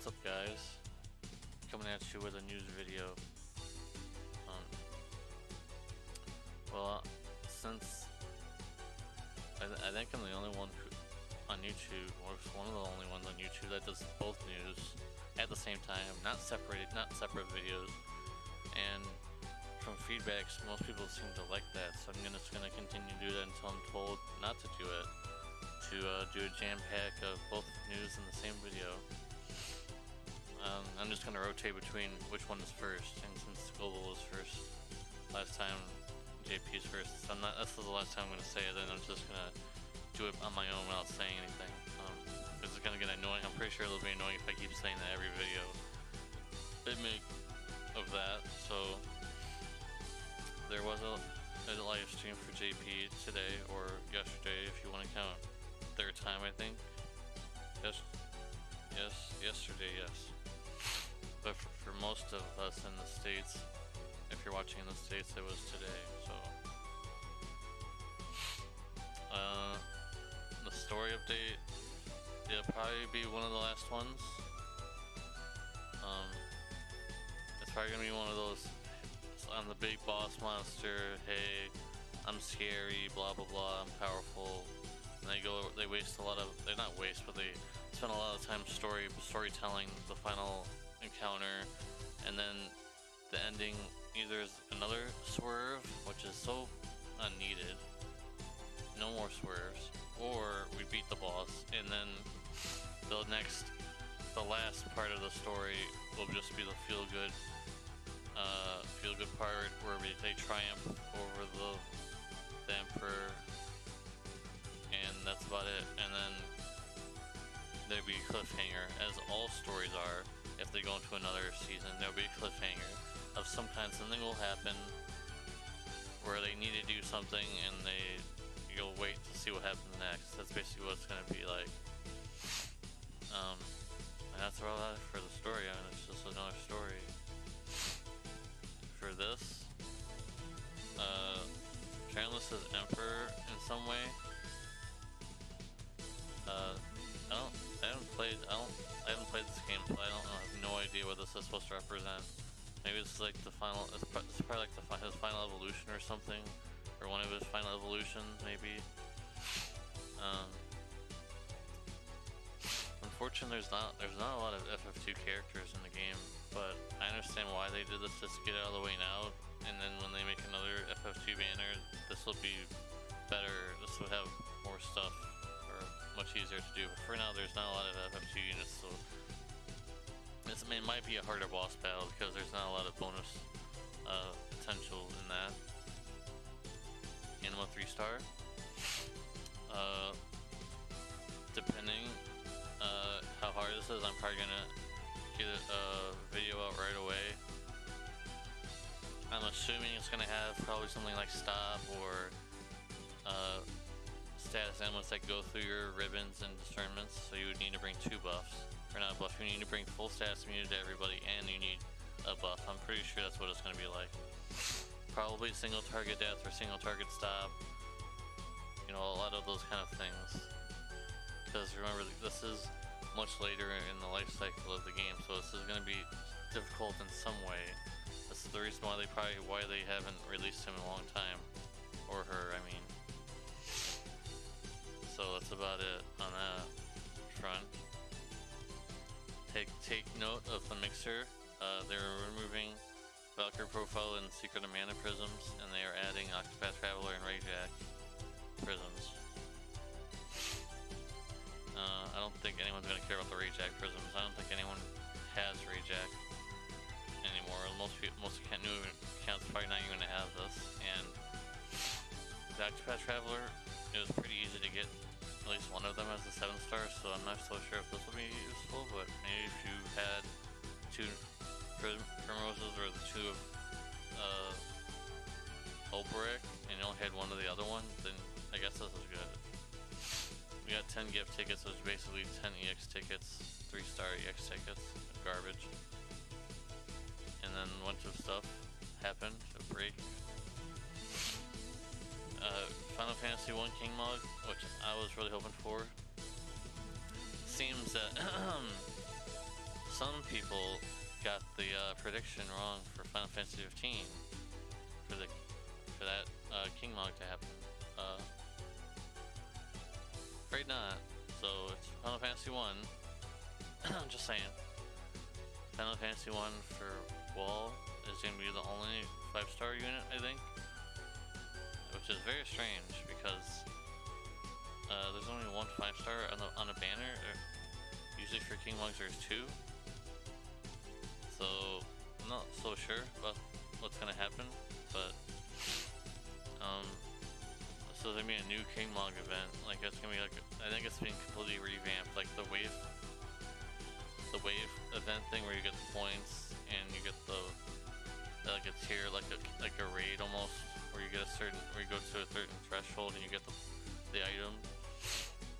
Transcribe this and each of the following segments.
What's up, guys? Coming at you with a news video. Well, since I think I'm the only one on YouTube, or one of the only ones on YouTube that does both news at the same time, not separate videos. And from feedbacks, most people seem to like that, so I'm just gonna continue to do that until I'm told not to do it. To do a jam pack of both news in the same video. I'm just gonna rotate between which one is first, and since Global was first last time, JP's first, so this is the last time I'm gonna say it, then I'm just gonna do it on my own without saying anything. This is gonna get annoying. I'm pretty sure it'll be annoying if I keep saying that every video of that. So there was a live stream for JP today, or yesterday if you want to count third time, I think. Yesterday, yes. But for most of us in the States, if you're watching in the States, it was today, so. The story update, it'll probably be one of the last ones. It's probably gonna be one of those, I'm the big boss monster, hey, I'm scary, blah blah blah, I'm powerful. And they waste a lot of, they not waste, but they spend a lot of time storytelling the final encounter, and then the ending either is another swerve, which is so unneeded, no more swerves, or we beat the boss, and then the last part of the story will just be the feel good part where they triumph over the Emperor, and that's about it. And then there'll be a cliffhanger, as all stories are. If they go into another season, there'll be a cliffhanger of some kind. Something will happen where they need to do something, and you'll wait to see what happens next. That's basically what it's gonna be like. And that's all that for the story. I mean, it's just another story. For this, apparently this is Emperor in some way. I haven't played this game, so I have no idea what this is supposed to represent. Maybe it's like the final, it's probably like his final evolution or something, or one of his final evolutions, maybe. Unfortunately, there's not a lot of FF2 characters in the game, but I understand why they did this, just to get out of the way now, and then when they make another FF2 banner, this will be better, this will have more stuff, or much easier to do. But for now, there's not a lot of FF2 units, so it might be a harder boss battle, because there's not a lot of bonus potential in that. Anima 3-star. Depending how hard this is, I'm probably gonna get a video out right away. I'm assuming it's gonna have probably something like stop or status emblems that go through your ribbons and discernments, so you would need to bring 2 buffs. Or not a buff, you need to bring full status immunity to everybody, and you need a buff. I'm pretty sure that's what it's gonna be like. Probably single target death or single target stop. You know, a lot of those kind of things. Because remember, this is much later in the life cycle of the game, so this is going to be difficult in some way. This is the reason why they haven't released him in a long time, or her, I mean. So that's about it on that front. Take note of the mixer. They're removing Valkyrie Profile and Secret of Mana prisms, and they are adding Octopath Traveler and Rayjack prisms. I don't think anyone's gonna care about the Rayjack prisms. I don't think anyone has Rayjack anymore. Most accounts probably not even gonna have this. And the Octopath Traveler, it was pretty easy to get at least one of them as a 7-star, so I'm not so sure if this will be useful, but maybe if you had 2 Primroses or the 2 of Ulbrich, and you only had one of the other one, then I guess this is good. We got 10 gift tickets, which is basically 10 EX tickets, 3-star EX tickets, garbage. And then a bunch of stuff happened, a break. Final Fantasy 1 King Mug, which I was really hoping for. Seems that some people got the prediction wrong for Final Fantasy 15 for that King Log to happen. Afraid not. So it's Final Fantasy 1. Just saying. Final Fantasy 1 for WoL is going to be the only 5-star unit, I think. Which is very strange because there's only one 5-star on a banner. Usually for King Logs there's 2. So I'm not so sure about what's going to happen, but so there's gonna be a new King Log event. Like it's gonna be like, I think it's being completely revamped. Like the wave event thing where you get the points and you get the like a tier, like a raid almost, where you get a certain, where you go to a certain threshold and you get the item.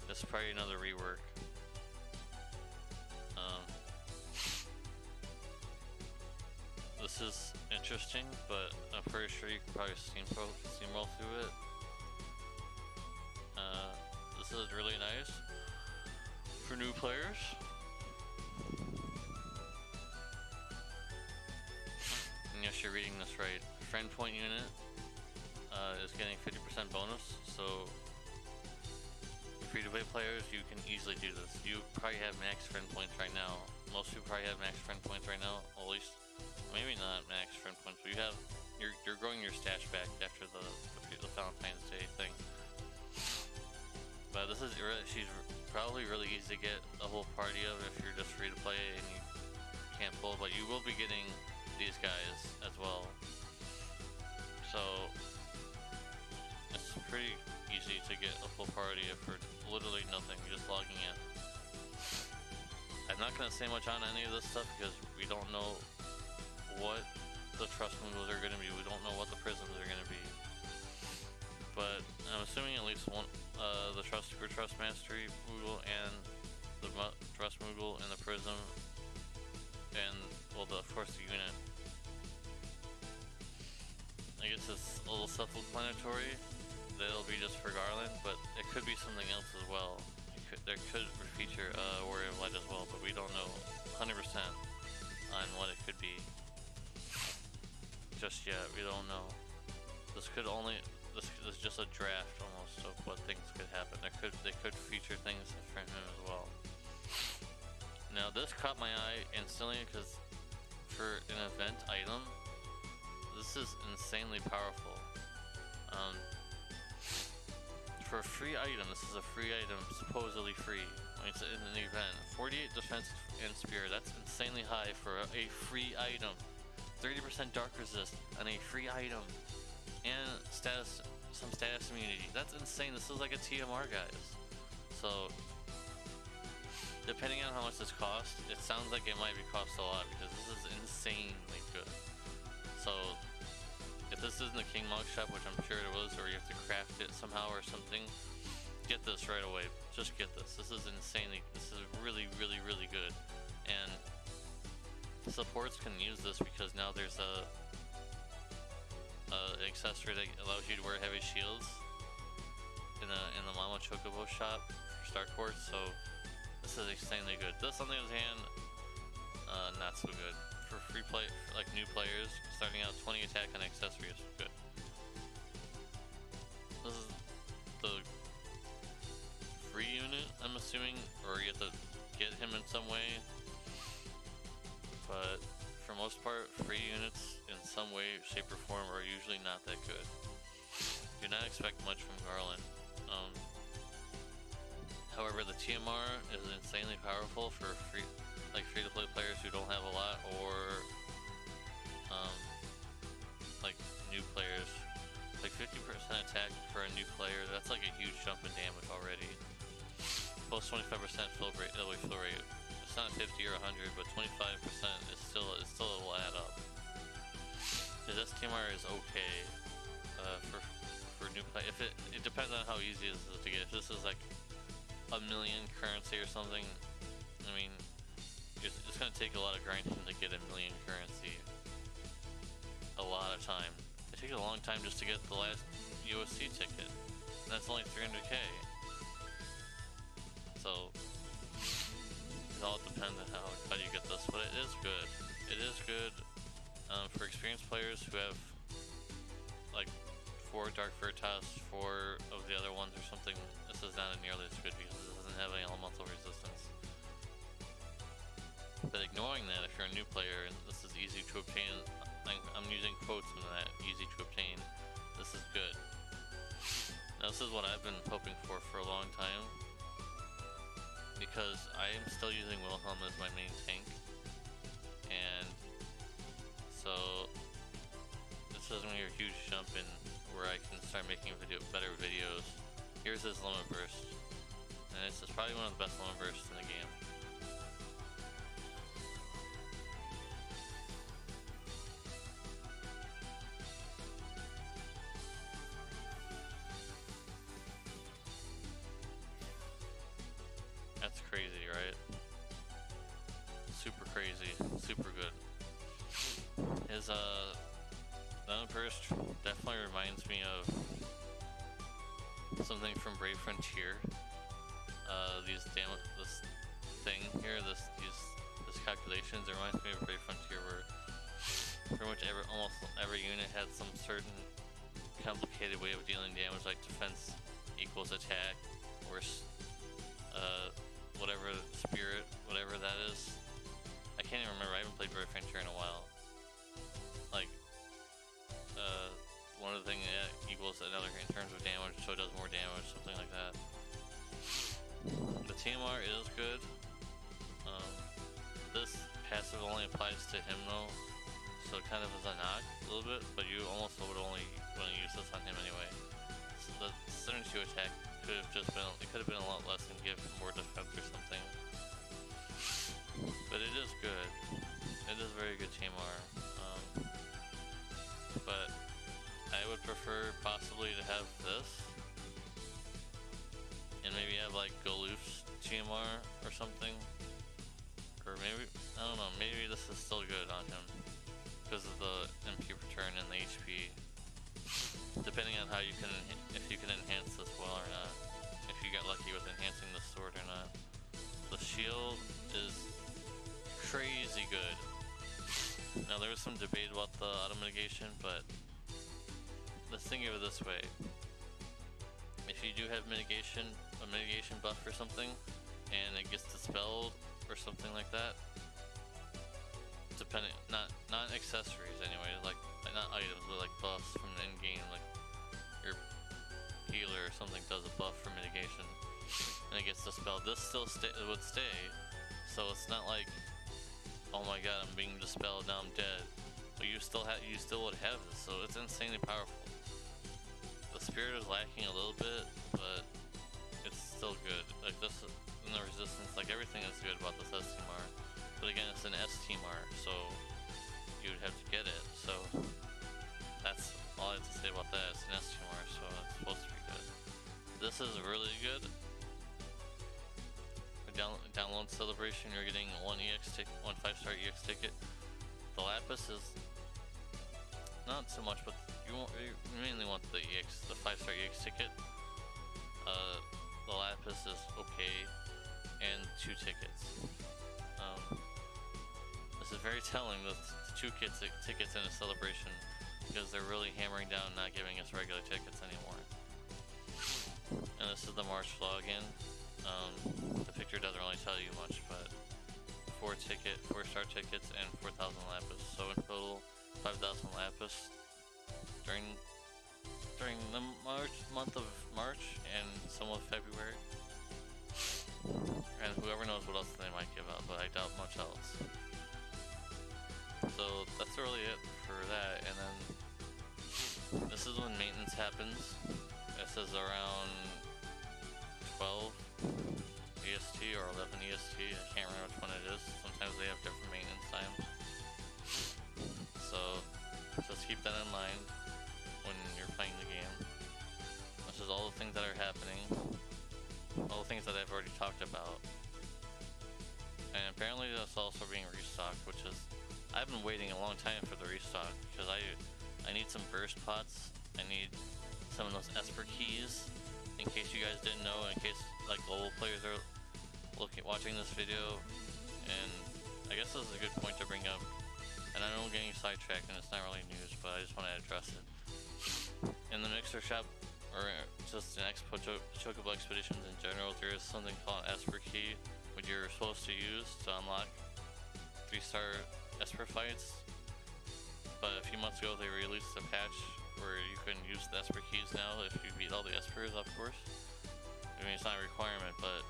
It's probably another rework. This is interesting, but I'm pretty sure you can probably steamroll through it. This is really nice for new players. And yes, you're reading this right. Friend point unit is getting 50% bonus, so free-to-play players, you can easily do this. You probably have max friend points right now. Most people probably have max friend points right now, at least. Maybe not max friend points, but you're growing your stash back after the Valentine's Day thing. But this is she's probably really easy to get a whole party of if you're just free to play and you can't pull, but you will be getting these guys as well. So it's pretty easy to get a full party for literally nothing, just logging in. I'm not gonna say much on any of this stuff because we don't know what the trust moves are gonna be. We don't know what the prisms are gonna be. But I'm assuming at least one, the Super Trust Mastery Moogle and the Trust Moogle and the Prism, and well, of course the unit. I guess it's a little self-explanatory. That'll be just for Garland, but it could be something else as well. There could feature Warrior of Light as well, but we don't know 100% on what it could be just yet. We don't know. This is just a draft almost of what things could happen. They could feature things for him as well. Now this caught my eye instantly because for an event item, this is insanely powerful. For a free item, this is a free item, supposedly free. I mean, it's in an event. 48 defense and spear, that's insanely high for a free item. 30% dark resist on a free item. And some status immunity. That's insane. This is like a TMR, guys. So, depending on how much this costs, it sounds like it might be cost a lot because this is insanely good. So, if this isn't the King Log shop, which I'm sure it was, or you have to craft it somehow or something, get this right away. Just get this. This is insanely, this is really, really, really good. And supports can use this because now there's an accessory that allows you to wear heavy shields in the Mama Chocobo shop for Star Quartz, so this is insanely good. This, on the other hand, not so good. For free play, for like new players, starting out 20 attack on accessory is good. This is the free unit, I'm assuming, or you have to get him in some way. But for most part, free units in some way, shape, or form are usually not that good. Do not expect much from Garland. However, the TMR is insanely powerful for free-to-play players who don't have a lot, or like new players. Like 50% attack for a new player, that's like a huge jump in damage already. Plus 25% fill rate. It's not 50 or 100, but 25% is still will add up. This TMR is okay for new play. If it depends on how easy it is to get. If this is like a million currency or something, I mean, it's gonna take a lot of grinding to get a million currency. A lot of time. It takes a long time just to get the last USC ticket. And that's only 300k. So, with all depends on how you get this, but it is good. It is good for experienced players who have like 4 Dark Veritas, 4 of the other ones or something. This is not nearly as good because it doesn't have any elemental resistance. But ignoring that, if you're a new player and this is easy to obtain, I'm using quotes in that, easy to obtain, this is good. Now this is what I've been hoping for a long time, because I am still using Wilhelm as my main tank, and so this is going to be a huge jump in where I can start making better videos. Here's his limit burst, and this is probably one of the best limit bursts in the game. That's crazy, right? Super crazy, super good. His limit burst definitely reminds me of something from Brave Frontier. This thing here, this calculations, it reminds me of Brave Frontier, where pretty much almost every unit had some certain complicated way of dealing damage, like defense equals attack, or whatever spirit, whatever that is. I can't even remember. I haven't played Brave Frontier in a while. Like, one of the things equals another in terms of damage, so it does more damage, something like that. The TMR is good. This passive only applies to him though, so it kind of is a knock a little bit, but you almost would only want to use this on him anyway. So the 72 attack could have just been, it could have been a lot less and give more defense or something. But it is good. It is very good TMR. But I would prefer possibly to have this, and maybe have like Galoof's TMR or something. Or maybe, I don't know, maybe this is still good on him because of the MP return and the HP. Depending on how you can, if you can enhance this well or not. If you get lucky with enhancing the sword or not. The shield is crazy good. Now there was some debate about the auto mitigation, but let's think of it this way. If you do have a mitigation buff or something, and it gets dispelled or something like that, depending, not accessories anyway, like not items, but like buffs from the end game, like your healer or something does a buff for mitigation, and it gets dispelled. This still would stay, so it's not like, oh my god, I'm being dispelled, now I'm dead. But you still would have this, so it's insanely powerful. The spirit is lacking a little bit, but it's still good. Like this, and the resistance, like everything is good about this STMR. But again, it's an STMR, so you would have to get it. So that's all I have to say about that. It's an STMR, so it's supposed to be good. This is really good. Download celebration, you're getting one 5-star EX ticket. The Lapis is not so much, but you mainly want the 5-star EX ticket. The Lapis is okay, and 2 tickets. This is very telling, the 2 tickets in a celebration, because they're really hammering down not giving us regular tickets anymore. And this is the March login. The picture doesn't really tell you much, but 4-star tickets and 4,000 Lapis. So in total, 5,000 Lapis during the month of March and some of February. And whoever knows what else they might give out, but I doubt much else. So that's really it for that. And then this is when maintenance happens. This is around 12 EST or 11 EST, I can't remember which one it is. Sometimes they have different maintenance times. So just keep that in mind when you're playing the game. This is all the things that are happening, all the things that I've already talked about. And apparently that's also being restocked, which is, I've been waiting a long time for the restock, because I need some burst pots, I need some of those Esper keys, in case you guys didn't know, in case like WoL players are watching this video, And I guess this is a good point to bring up. And I know I'm getting sidetracked and it's not really news, but I just want to address it. In the Mixer shop, or just in Chocobo Expeditions in general, there is something called an Esper Key, which you're supposed to use to unlock 3-star Esper fights. But a few months ago they released a patch where you can use the Esper Keys now if you beat all the Espers, of course. I mean, it's not a requirement, but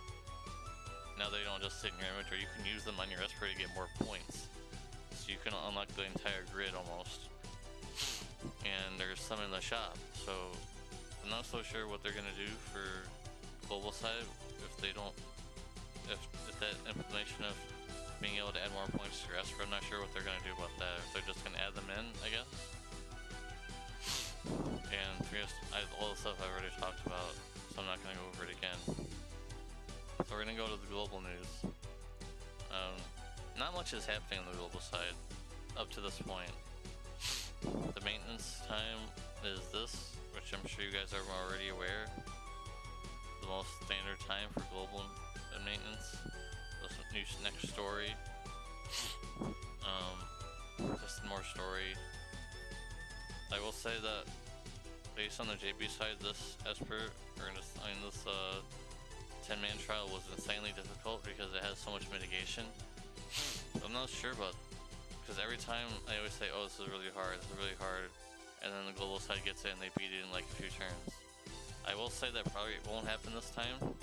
now they don't just sit in your inventory, you can use them on your Esper to get more points. So you can unlock the entire grid almost. And there's some in the shop, so I'm not so sure what they're gonna do for global side if they don't, if that implementation of being able to add more points to your Esper, I'm not sure what they're gonna do about that. If they're just gonna add them in, I guess. And all the stuff I've already talked about, so I'm not gonna go over it again. So we're gonna go to the global news. Not much is happening on the global side up to this point. The maintenance time is this, which I'm sure you guys are already aware. The most standard time for global maintenance. This new next story. Just more story. I will say that based on the JB side, this Esper, or this 10-man trial was insanely difficult because it has so much mitigation. I'm not sure about, because every time I always say, oh, this is really hard, and then the global side gets it and they beat it in like a few turns. I will say that probably won't happen this time.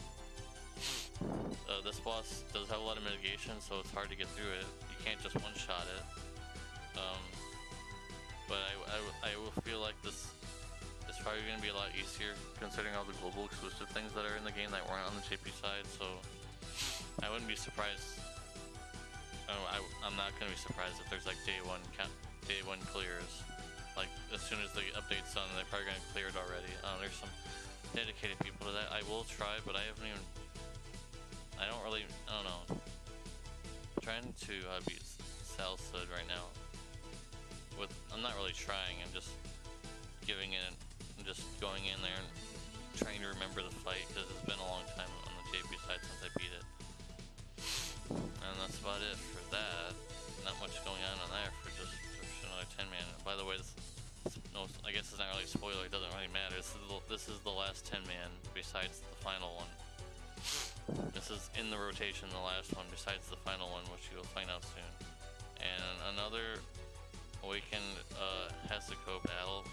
This boss does have a lot of mitigation, so it's hard to get through it. You can't just one-shot it. But I will feel like this is probably going to be a lot easier considering all the global exclusive things that are in the game that weren't on the JP side, so I wouldn't be surprised. I'm not going to be surprised if there's like day one clears. Like as soon as the update's done, they're probably going to clear it already. There's some dedicated people to that. I will try, but I don't know. I'm trying to beat Salsud right now. I'm not really trying, I'm just giving it, I'm just going in there and trying to remember the fight, because it's been a long time on the JP side since I beat it. And that's about it for that. Not much going on there for just another 10-man. By the way, I guess it's not really a spoiler, it doesn't really matter. This is the last 10-man besides the final one. This is in the rotation, the last one besides the final one, which you'll find out soon. And another Awakened Hesiko battle.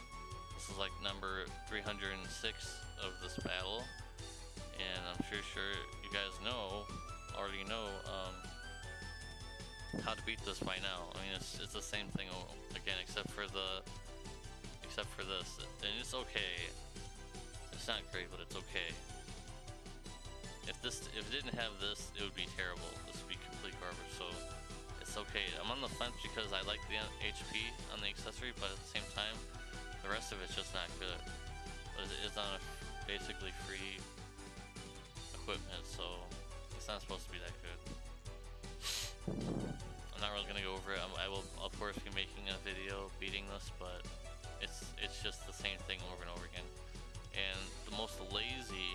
This is like number 306 of this battle, and I'm sure you guys already know how to beat this by now. I mean, it's the same thing again, except for this, and it's okay. It's not great, but it's okay. If it didn't have this, it would be terrible. This would be complete garbage. So it's okay. I'm on the fence because I like the HP on the accessory, but at the same time, the rest of it's just not good. But it is on a basically free equipment, so it's not supposed to be that good. I'm not really gonna go over it. I will, of course, be making a video beating this, but it's just the same thing over and over again. And the most lazy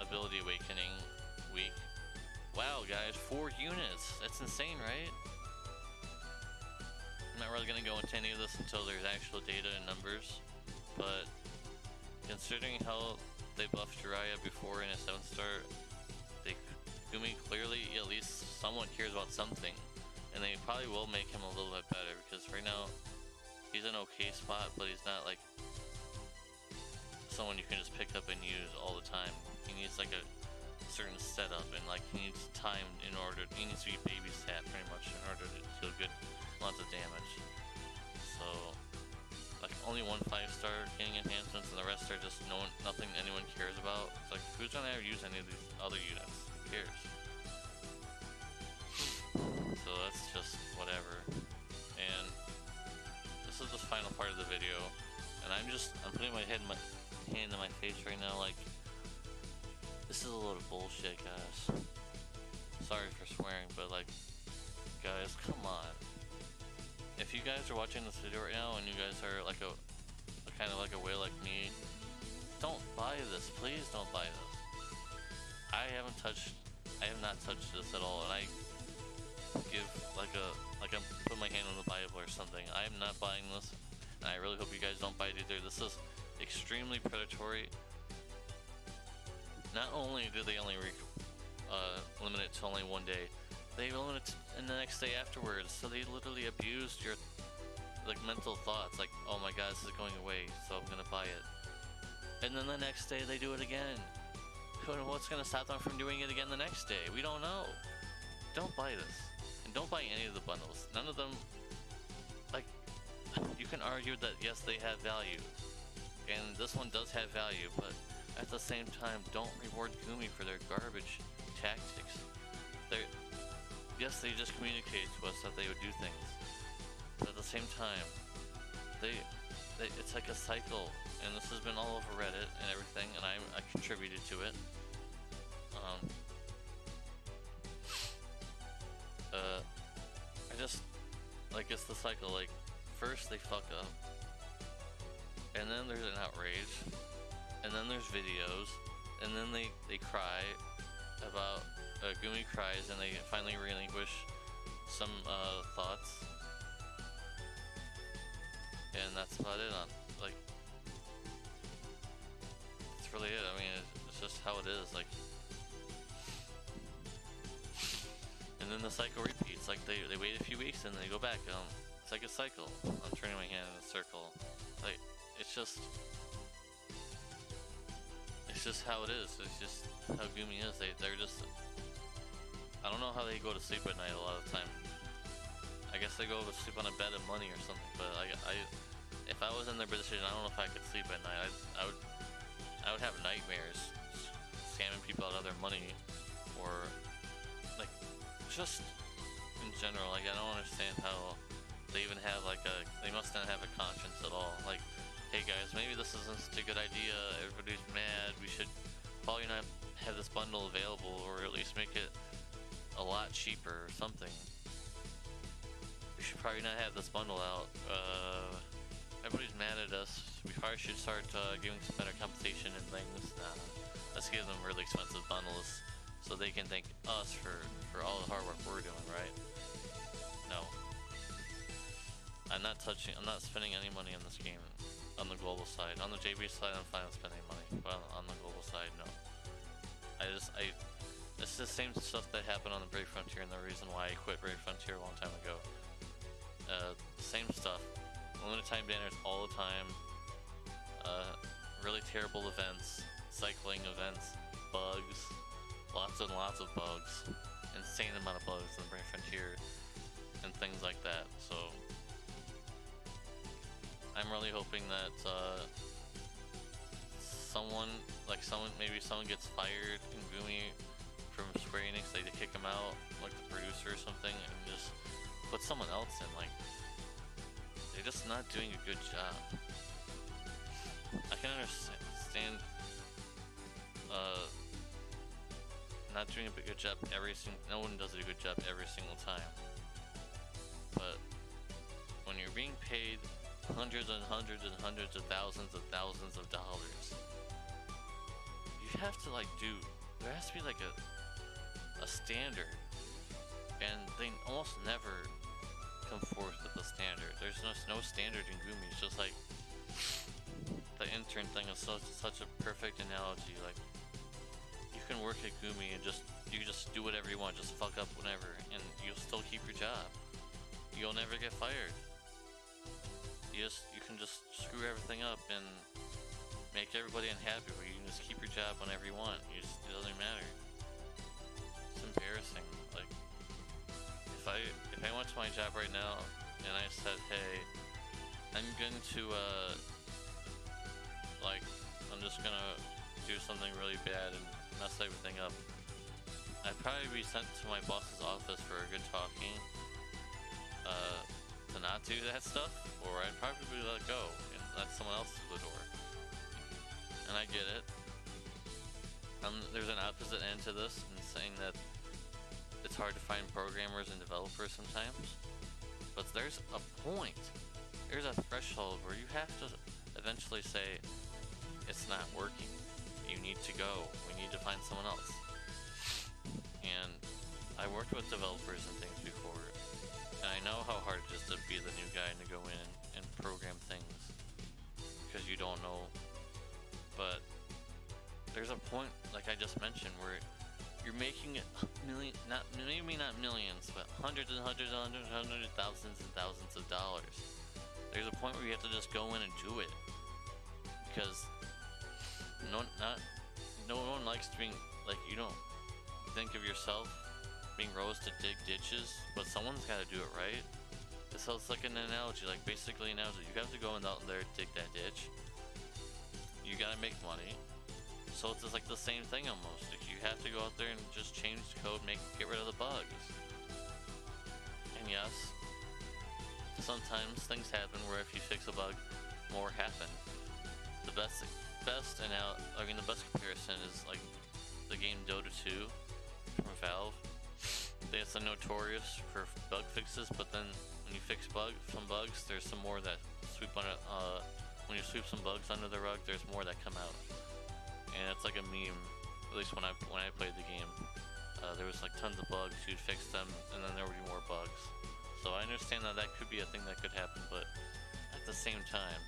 ability awakening week. Wow, guys, 4 units. That's insane, right? I'm not really gonna go into any of this until there's actual data and numbers, but considering how they buffed Jiraiya before in a 7-star, Gumi clearly at least somewhat cares about something, and they probably will make him a little bit better, because right now he's in an okay spot, but he's not like someone you can just pick up and use all the time. He needs like a certain setup, and like he needs time he needs to be babysat pretty much in order to deal good lots of damage. So like only 1 5-star getting enhancements, and the rest are just nothing anyone cares about. It's like, who's gonna ever use any of these other units? Who cares? So that's just whatever. And this is the final part of the video, and I'm putting my hand in my face right now, like, this is a load of bullshit, guys. Sorry for swearing, but like, guys, come on. If you guys are watching this video right now and you guys are like kind of like a whale like me, don't buy this. Please don't buy this. I haven't touched I have not touched this at all, and I give like I'm put my hand on the Bible or something. I am not buying this, and I really hope you guys don't buy it either. This is extremely predatory. Not only do they only limit it to only one day, they limit it in the next day afterwards. So they literally abused your like mental thoughts, like, oh my god, this is going away, so I'm gonna buy it. And then the next day they do it again. What's gonna stop them from doing it again the next day? We don't know. Don't buy this. And don't buy any of the bundles. None of them, like, you can argue that yes, they have value. And this one does have value, but at the same time, don't reward Gumi for their garbage tactics. Yes, they just communicated to us that they would do things. But at the same time, it's like a cycle, and this has been all over Reddit and everything, and I contributed to it. I just, like, it's the cycle. Like, first they fuck up, and then there's an outrage, and then there's videos, and then they cry about, Gumi cries, and they finally relinquish some thoughts. And that's about it. Like, that's really it. I mean, it's just how it is. Like, and then the cycle repeats. Like, they wait a few weeks and they go back. It's like a cycle. I'm turning my hand in a circle. Like, it's just how it is. It's just how Gumi is. They're just, I don't know how they go to sleep at night a lot of the time. I guess they go to sleep on a bed of money or something, but if I was in their position, I don't know if I could sleep at night. I would have nightmares, scamming people out of their money, or like, just in general. Like, I don't understand how they even have like they must not have a conscience at all. Like, hey guys, maybe this isn't such a good idea. Everybody's mad. We should probably not have this bundle available, or at least make it a lot cheaper or something. We should probably not have this bundle out. Everybody's mad at us. We probably should start giving some better compensation and things. Let's give them really expensive bundles so they can thank us for all the hard work we're doing, right? No. I'm not spending any money on this game on the global side. On the JB side, I'm fine with spending money, but on the global side, no. It's the same stuff that happened on the Brave Frontier, and the reason why I quit Brave Frontier a long time ago. Same stuff. Limited time banners all the time. Really terrible events, cycling events, bugs, lots and lots of bugs, insane amount of bugs in the Brave Frontier, and things like that. So I'm really hoping that maybe someone gets fired in Gumi from Square Enix. They kick him out, like the producer or something, and just put someone else in. Like, they're just not doing a good job. I can understand not doing a good job no one does a good job every single time. But when you're being paid hundreds and hundreds and hundreds of thousands of dollars, you have to there has to be like a standard, and they almost never come forth with a standard. There's no standard in Gumi. It's just like the intern thing is such a perfect analogy. Like, you can work at Gumi and you just do whatever you want, just fuck up whenever, and you'll still keep your job. You'll never get fired. You can just screw everything up and make everybody unhappy, but you can just keep your job whenever you want. It doesn't matter. It's embarrassing. Like, if I went to my job right now and I said, hey, I'm going to I'm just gonna do something really bad and mess everything up, I'd probably be sent to my boss's office for a good talking to not do that stuff, or I'd probably be let go and let someone else through the door. And I get it. There's an opposite end to this, in saying that it's hard to find programmers and developers sometimes, but there's a point, there's a threshold where you have to eventually say, it's not working, you need to go, we need to find someone else. And I worked with developers and things before, and I know how hard it is to be the new guy and to go in and program things because you don't know. But there's a point, like I just mentioned, where you're making maybe not millions, but hundreds and hundreds and hundreds, thousands and thousands of dollars. There's a point where you have to just go in and do it, because no one likes being like, you don't think of yourself being rows to dig ditches, but someone's got to do it, right? So it's like an analogy, like basically an analogy. You have to go out there, dig that ditch. You gotta make money. So it's just like the same thing almost. Like you have to go out there and just change the code, get rid of the bugs. And yes, sometimes things happen where if you fix a bug, more happen. The best comparison is like the game Dota 2 from Valve. It's notorious for bug fixes, but then when you fix some bugs, there's some more that sweep under. When you sweep some bugs under the rug, there's more that come out, and it's like a meme. At least when I played the game, there was like tons of bugs. You'd fix them, and then there would be more bugs. So I understand that could be a thing that could happen, but at the same time,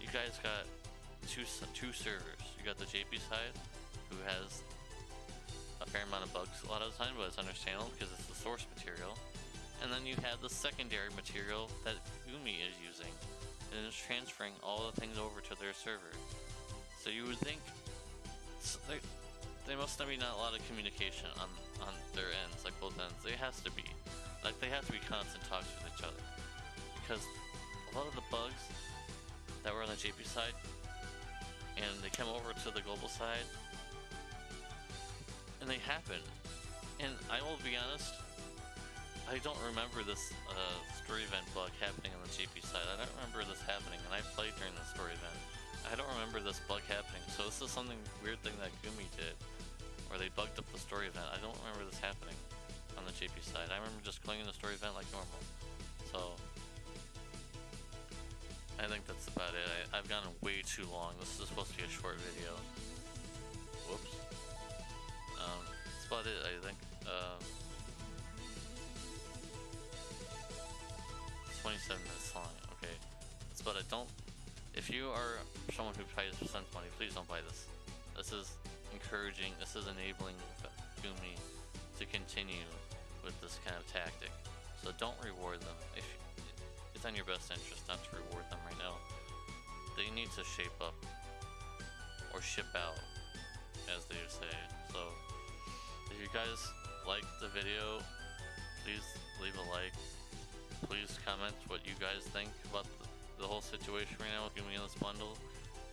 you guys got two servers. You got the JP side, who has a fair amount of bugs a lot of the time, but it's understandable because it's the source material. And then you have the secondary material that Gumi is using, and is transferring all the things over to their server. So you would think there must be not a lot of communication on their ends, like both ends. There has to be. Like they have to be constant talks with each other, because a lot of the bugs that were on the JP side and they come over to the global side and they happen. And I will be honest, I don't remember this story event bug happening on the JP side. I don't remember this happening, and I played during the story event. I don't remember this bug happening, so this is something weird thing that Gumi did, where they bugged up the story event. I don't remember this happening on the JP side. I remember just clicking the story event like normal. So I think that's about it. I've gone way too long. This is supposed to be a short video. Whoops. That's about it, I think. 27 minutes long. Okay. That's about it. If you are someone who pays spends money, please don't buy this. This is encouraging, this is enabling Gumi to continue with this kind of tactic. So don't reward them. If it's in your best interest not to reward them right now. They need to shape up or ship out, as they would say. So if you guys like the video, please leave a like. Please comment what you guys think about the whole situation right now with Gumi in this bundle,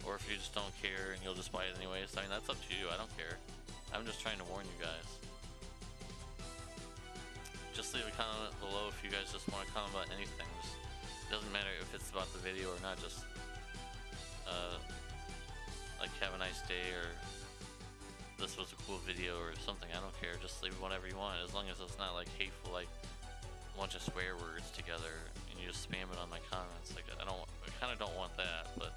or if you just don't care and you'll just buy it anyways. I mean, that's up to you. I don't care. I'm just trying to warn you guys. Just leave a comment below if you guys just want to comment about anything. It doesn't matter if it's about the video or not. Just like have a nice day, or this was a cool video or something. I don't care. Just leave whatever you want, as long as it's not like hateful, like a bunch of swear words together and you just spam it on my comments. Like I kind of don't want that, but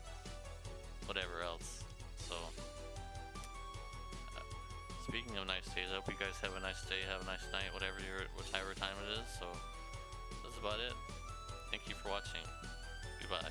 whatever else. So speaking of nice days, I hope you guys have a nice day, have a nice night, whatever time it is. So that's about it. Thank you for watching. Goodbye.